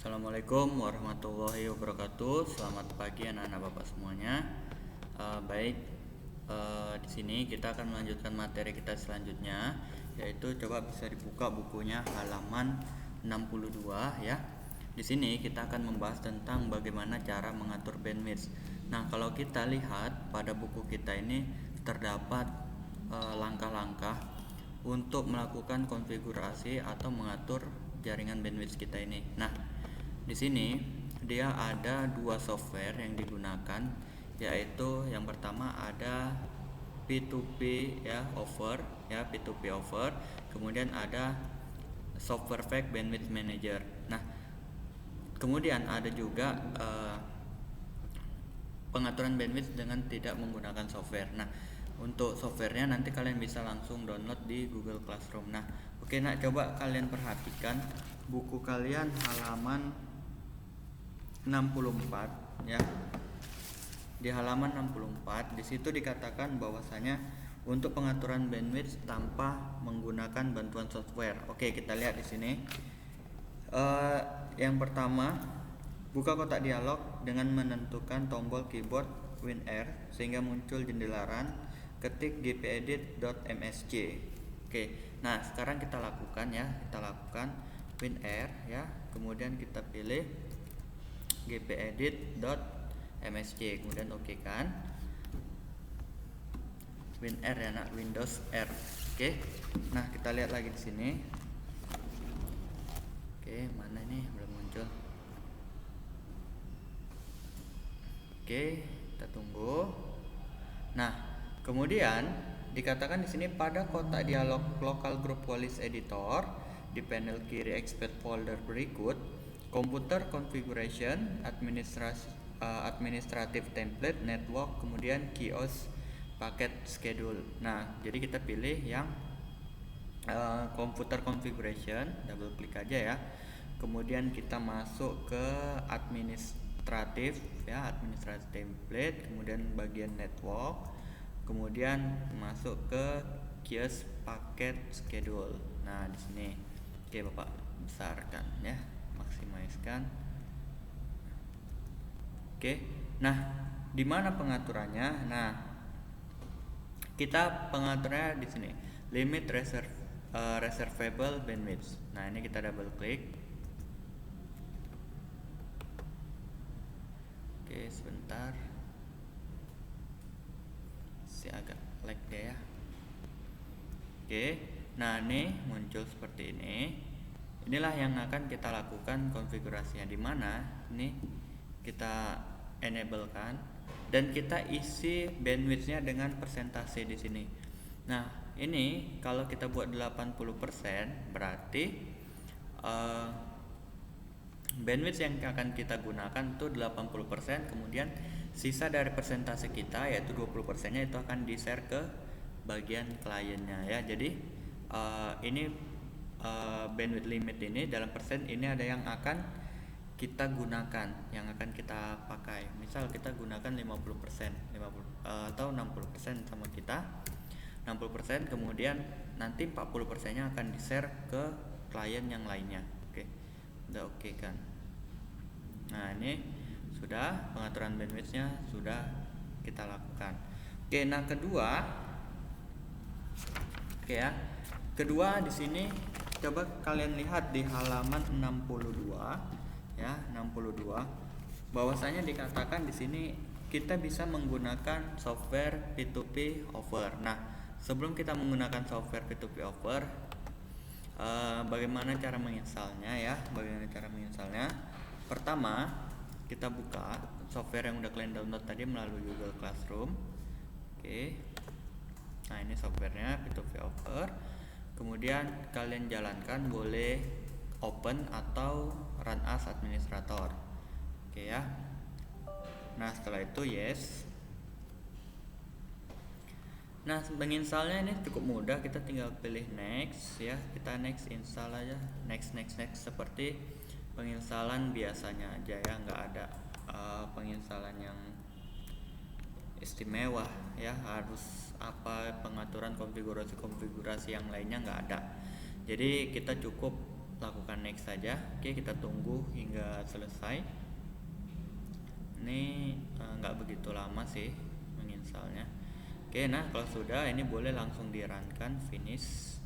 Assalamualaikum warahmatullahi wabarakatuh. Selamat pagi anak-anak bapak semuanya. Baik, di sini kita akan melanjutkan materi kita selanjutnya, yaitu coba bisa dibuka bukunya halaman 62 ya. Di sini kita akan membahas tentang bagaimana cara mengatur bandwidth. Nah, kalau kita lihat pada buku kita ini terdapat langkah-langkah untuk melakukan konfigurasi atau mengatur jaringan bandwidth kita ini. Nah, di sini dia ada dua software yang digunakan, yaitu yang pertama ada P2P over, kemudian ada Software Fact Bandwidth Manager. Nah, kemudian ada juga pengaturan bandwidth dengan tidak menggunakan software. Nah, untuk softwarenya nanti kalian bisa langsung download di Google Classroom. Nah, oke, coba kalian perhatikan buku kalian halaman 64 ya. Di halaman 64 di situ dikatakan bahwasanya untuk pengaturan bandwidth tanpa menggunakan bantuan software. Oke, kita lihat di sini. Yang pertama, buka kotak dialog dengan menentukan tombol keyboard WinR sehingga muncul jendela run, ketik gpedit.msc. Oke, nah sekarang kita lakukan WinR ya, kemudian kita pilih gpedit.msc, kemudian oke kan. WinR ya nak, Windows R. Oke. Nah, kita lihat lagi di sini. Oke, mana nih belum muncul. Oke, kita tunggu. Nah, kemudian dikatakan di sini pada kotak dialog local group wallis editor di panel kiri expert folder berikut computer configuration, administrative template, network, kemudian kios paket schedule. Nah, jadi kita pilih yang computer configuration, double klik aja ya. Kemudian kita masuk ke administrative template, kemudian bagian network, kemudian masuk ke kios paket schedule. Nah, di sini oke, Bapak besarkan ya, maksimalkan. Oke. Nah, di mana pengaturannya? Nah, kita pengaturnya di sini, limit reservable bandwidth. Nah, ini kita double klik. Oke, sebentar. Agak lag deh ya. Oke. Nah, ini muncul seperti ini. Inilah yang akan kita lakukan konfigurasinya, di mana ini kita enable kan dan kita isi bandwidthnya dengan persentase di sini. Nah, ini kalau kita buat 80% berarti bandwidth yang akan kita gunakan itu 80%, kemudian sisa dari persentase kita yaitu 20%-nya itu akan di-share ke bagian kliennya ya. Jadi ini bandwidth limit ini dalam persen ini ada yang akan kita gunakan, yang akan kita pakai. Misal kita gunakan 50%, atau 60% sama kita. 60%, kemudian nanti 40%-nya akan di-share ke klien yang lainnya. Oke. Udah oke kan. Nah, ini sudah pengaturan bandwidth-nya sudah kita lakukan. Oke, nah kedua di sini coba kalian lihat di halaman 62 ya, 62 bahwasanya dikatakan di sini kita bisa menggunakan software P2P over. Nah, sebelum kita menggunakan software P2P over, bagaimana cara menginstalnya ya? Pertama, kita buka software yang udah kalian download tadi melalui Google Classroom. Oke. Nah, ini softwarenya P2P over. Kemudian kalian jalankan, boleh open atau run as administrator. Oke ya. Nah, setelah itu yes. Nah, menginstalnya ini cukup mudah, kita tinggal pilih next ya. Kita next install aja, next seperti penginstalan biasanya aja ya, nggak ada penginstalan yang istimewa ya, harus pengaturan konfigurasi yang lainnya nggak ada. Jadi kita cukup lakukan next saja. Oke, kita tunggu hingga selesai. Ini nggak begitu lama sih menginstalnya. Oke, nah kalau sudah, ini boleh langsung di-run-kan, finish.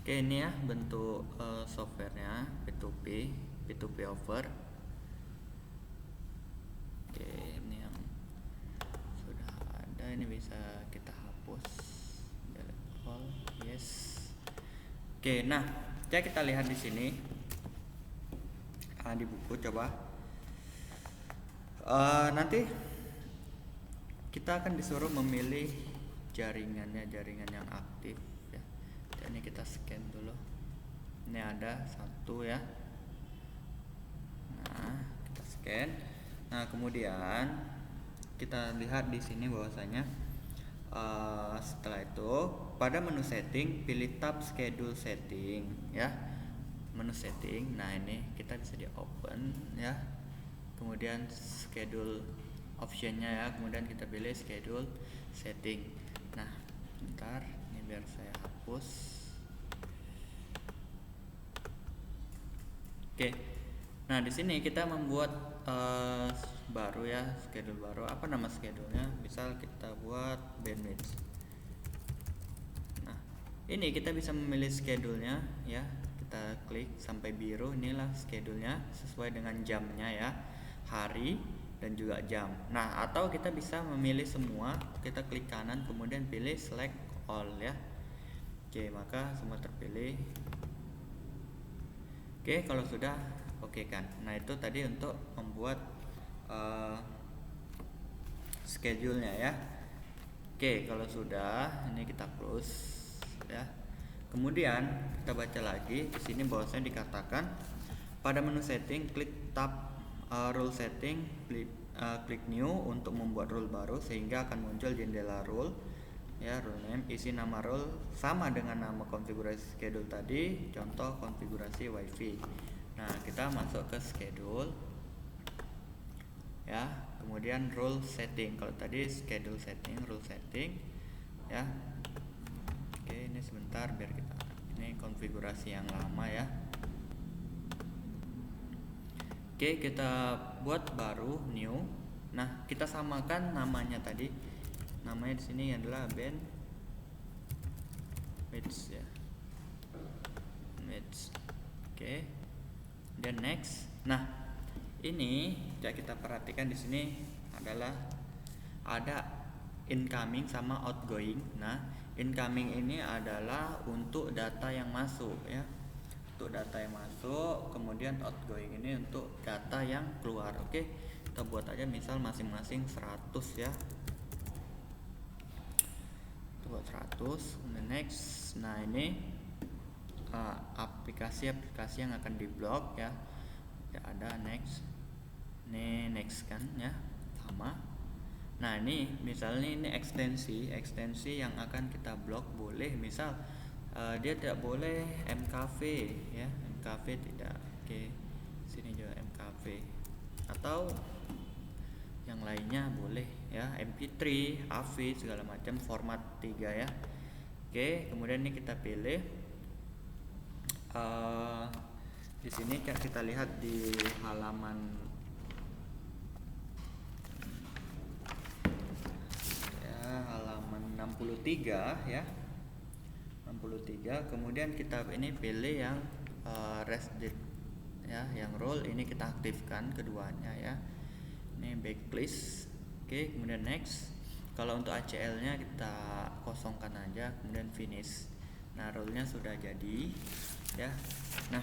Oke, ini ya bentuk softwarenya P2P offer. Oke, ini yang sudah ada, ini bisa kita hapus, delete all, yes. Oke, nah kita lihat di sini di buku, coba nanti kita akan disuruh memilih jaringan yang aktif ya. Ini kita scan dulu, ini ada satu ya. Nah, kita scan. Nah, kemudian kita lihat di sini bahwasanya setelah itu pada menu setting pilih tab schedule setting ya, menu setting. Nah, ini kita bisa di open ya, kemudian schedule optionnya ya, kemudian kita pilih schedule setting. Nah, bentar, ini biar saya hapus. Oke, nah di sini kita membuat baru ya, schedule baru. Apa nama schedule-nya? Misal kita buat bandwidth. Nah, ini kita bisa memilih schedule-nya ya. Kita klik sampai biru, inilah schedule-nya sesuai dengan jamnya ya, hari dan juga jam. Nah, atau kita bisa memilih semua. Kita klik kanan kemudian pilih select all ya. Oke, maka semua terpilih. Oke, kalau sudah oke kan. Nah, itu tadi untuk membuat schedule-nya ya. Oke, kalau sudah, ini kita close ya. Kemudian kita baca lagi di sini bahwasanya dikatakan pada menu setting klik tab rule setting, klik new untuk membuat rule baru sehingga akan muncul jendela rule ya, rule name, isi nama rule sama dengan nama konfigurasi schedule tadi, contoh konfigurasi wifi. Nah, kita masuk ke schedule ya, kemudian rule setting. Kalau tadi schedule setting, rule setting ya. Oke, ini sebentar biar kita, ini konfigurasi yang lama ya. Oke, kita buat baru new. Nah, kita samakan namanya tadi. Namanya di sini adalah bandwidth ya. Bandwidth. Oke. Dan next. Nah, ini ya kita perhatikan di sini adalah ada incoming sama outgoing. Nah, incoming ini adalah untuk data yang masuk ya. Untuk data yang masuk, kemudian outgoing ini untuk data yang keluar. Oke, kita buat aja misal masing-masing 100 ya. Kita buat 100, kemudian next. Nah, ini aplikasi-aplikasi yang akan diblok ya. Ya, ada next. Ini next kan ya, sama. Nah, ini misalnya ini ekstensi yang akan kita blok boleh, misal dia tidak boleh MKV ya, MKV tidak. Oke, sini juga MKV atau yang lainnya boleh ya, MP3, AV segala macam format 3 ya. Oke, kemudian ini kita pilih di sini kita lihat di halaman ya, halaman 63 ya. 63, kemudian kita ini pilih yang rest date ya, yang role ini kita aktifkan keduanya ya. Ini backlist. Oke, kemudian next. Kalau untuk ACL nya kita kosongkan aja, kemudian finish. Nah, role nya sudah jadi ya. Nah,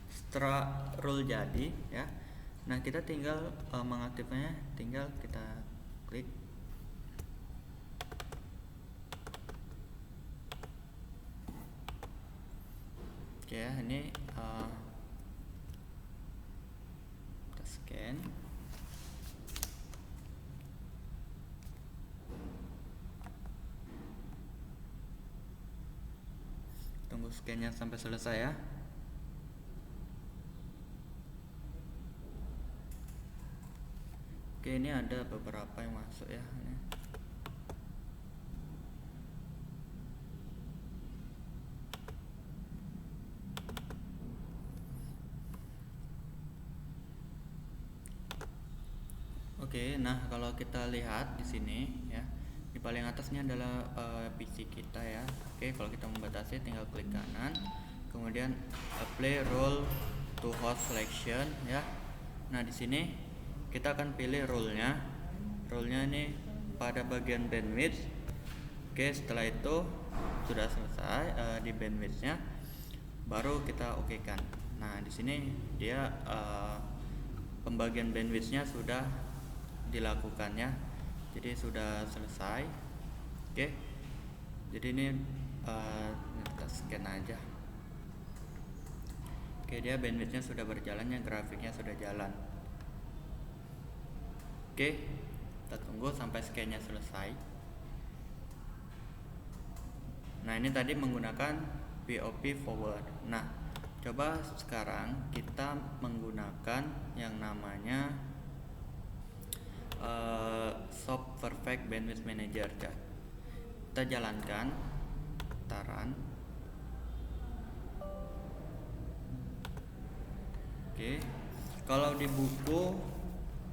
setelah role jadi ya, nah kita tinggal mengaktifkannya, tinggal kita klik. Oke ya, ini kita scan. Tunggu scan-nya sampai selesai ya. Oke, ini ada beberapa yang masuk. masuk ya ini. Oke, nah kalau kita lihat di sini ya, di paling atasnya adalah PC kita ya. Oke, kalau kita membatasi tinggal klik kanan, kemudian apply role to host selection ya. Nah di sini kita akan pilih role-nya. Role-nya ini pada bagian bandwidth. Oke, setelah itu sudah selesai di bandwidth-nya, baru kita oke kan. Nah di sini dia pembagian bandwidth-nya sudah dilakukannya, jadi sudah selesai. Oke, jadi ini kita scan aja. Oke, dia bandwidthnya sudah berjalannya, grafiknya sudah jalan. Oke, kita tunggu sampai scan-nya selesai. Nah ini tadi menggunakan POP forward. Nah coba sekarang kita menggunakan yang namanya Shop Perfect Bandwidth Manager. Kita jalankan taran. Oke, kalau di buku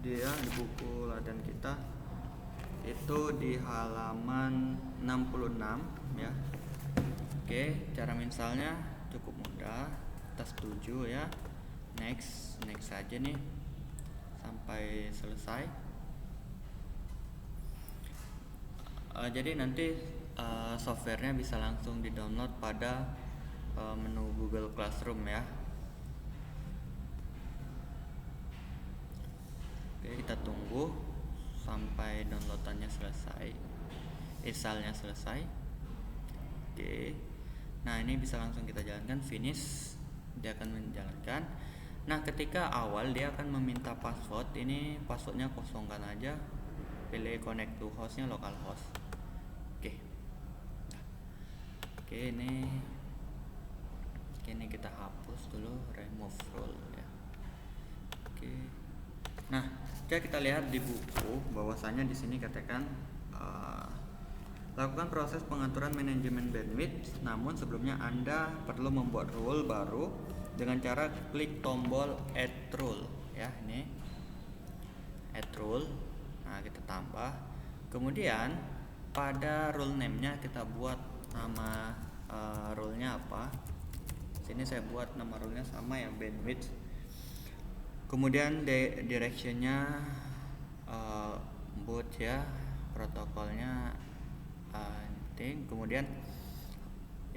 latihan kita itu di halaman 66 ya. Oke, cara misalnya cukup mudah. Kita setuju ya, next saja nih sampai selesai. Jadi nanti softwarenya bisa langsung di-download pada menu Google Classroom ya. Oke, kita tunggu sampai downloadannya selesai, installnya selesai. Oke, nah ini bisa langsung kita jalankan, finish, dia akan menjalankan. Nah ketika awal dia akan meminta password, ini passwordnya kosongkan aja, pilih connect to hostnya localhost. Oke, ini kita hapus dulu, remove role ya. Oke, nah jika kita lihat di buku bahwasanya di sini katakan lakukan proses pengaturan manajemen bandwidth, namun sebelumnya Anda perlu membuat rule baru dengan cara klik tombol add rule ya. Ini add rule, nah kita tambah, kemudian pada rule name-nya kita buat nama rule-nya apa. Sini saya buat nama rule-nya sama ya, bandwidth. Kemudian direction-nya boot ya, protokolnya kemudian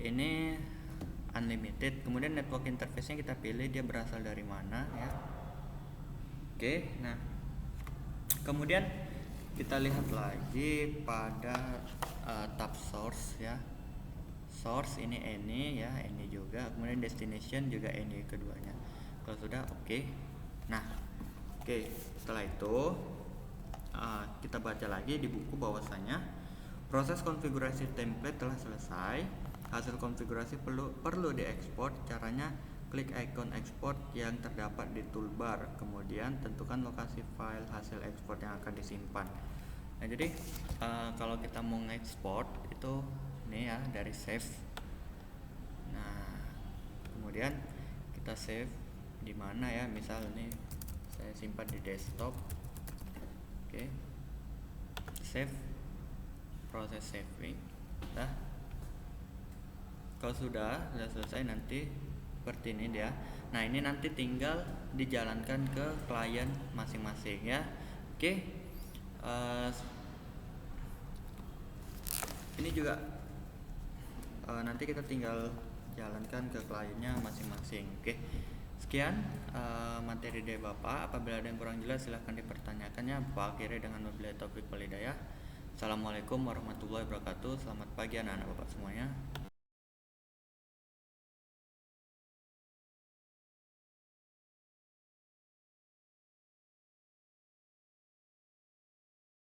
ini unlimited, kemudian network interface-nya kita pilih dia berasal dari mana ya. Oke, nah kemudian kita lihat lagi pada tab source ya. Source ini ya, ini juga, kemudian destination juga ini keduanya. Kalau sudah oke. Nah oke, setelah itu kita baca lagi di buku bahwasanya proses konfigurasi template telah selesai. Hasil konfigurasi perlu diekspor. Caranya klik icon export yang terdapat di toolbar, kemudian tentukan lokasi file hasil ekspor yang akan disimpan. Nah jadi kalau kita mau ngekspor itu ini ya, dari save. Nah kemudian kita save di mana ya, misal ini saya simpan di desktop. Oke, save, proses saving. Nah kalau sudah selesai nanti seperti ini dia. Nah ini nanti tinggal dijalankan ke klien masing-masing ya. Oke, ini juga nanti kita tinggal jalankan ke kliennya masing-masing. Oke, sekian materi dari Bapak. Apabila ada yang kurang jelas silahkan dipertanyakannya. Bapak akhiri dengan wabillahi taufiq wal hidayah. Assalamualaikum warahmatullahi wabarakatuh. Selamat pagi anak-anak Bapak semuanya.